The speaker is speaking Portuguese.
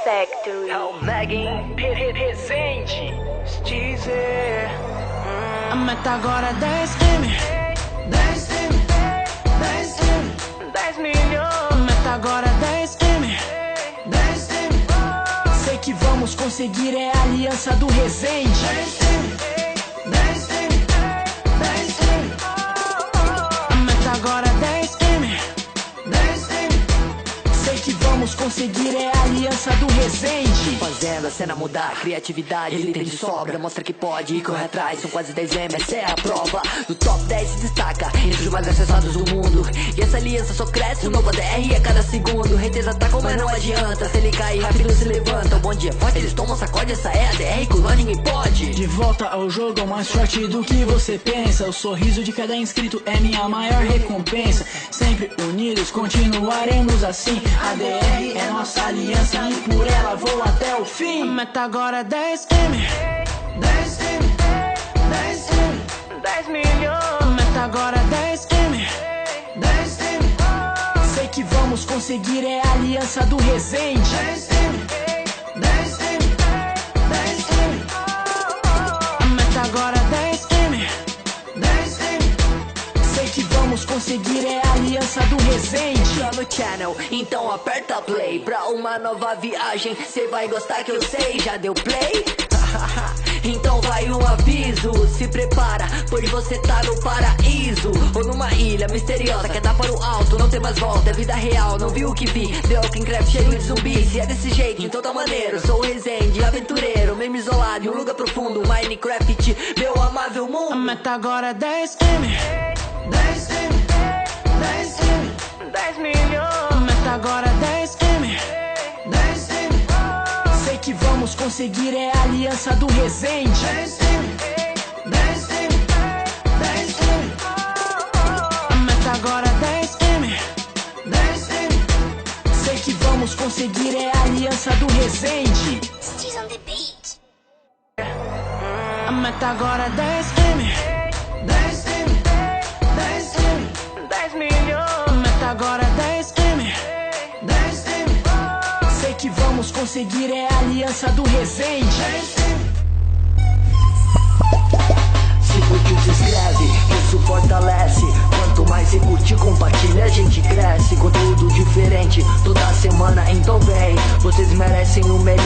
Factory. É o Megan presente. Dizer. A meta agora é 10M. 10M, 10M, 10 milhões. a meta agora é 10M. 10M, sei que vamos conseguir, é a aliança do Resende. 10M, 10M, 10M, a meta agora é 10M. 10M, sei que vamos conseguir, é a aliança do Resende. Fazendo a cena mudar, criatividade, ele tem de sobra. Mostra que pode ir correr atrás, são quase 10 M, essa é a prova. No top 10 se destaca, entre os mais acessados do mundo. E essa aliança só cresce, um novo ADR a cada segundo. Haters atacam, mas não adianta, se ele cair rápido se levanta. O bom dia forte, eles tomam sacode, essa é a DR que lá ninguém pode. De volta ao jogo, é mais forte do que você pensa. O sorriso de cada inscrito é minha maior recompensa. Sempre unidos, continuaremos assim. A DR é nossa aliança e por ela vou até o fim. A meta agora é 10M. 10M, 10M, 10 milhões. a meta agora é 10M. 10M, sei que vamos conseguir, é a aliança do Resende. 10M, 10M, 10M, a meta agora é 10M. 10M, sei que vamos conseguir, é a aliança do Resende. Tá no channel, então aperta play. Pra uma nova viagem, cê vai gostar que eu sei. Já deu play? Então vai um aviso, se prepara, pois você tá no paraíso. Ou numa ilha misteriosa, quer dar para o alto, não tem mais volta, é vida real, não viu o que vi. The Walking Craft cheio de zumbi, se é desse jeito, então tá maneiro. Sou o Resende, aventureiro, mesmo isolado em um lugar profundo. Minecraft, meu amável mundo. A meta agora é 10M. 10M, 10M, 10 milhões. a meta agora é 10M. 10M, sei que vamos conseguir, é a aliança do Resende. 10M, 10M, 10M, a meta agora é 10M. 10M, sei que vamos conseguir, é a aliança do Resende. Steez on the beat. A meta agora é 10M. 10M, 10M, 10 milhões. a meta agora é 10M. 10M, sei que vamos conseguir, é a aliança do Resende. Se curtiu, se inscreve, isso fortalece. Quanto mais você curtir, compartilha, a gente cresce. Conteúdo diferente toda semana, então vem. Vocês merecem o melhor.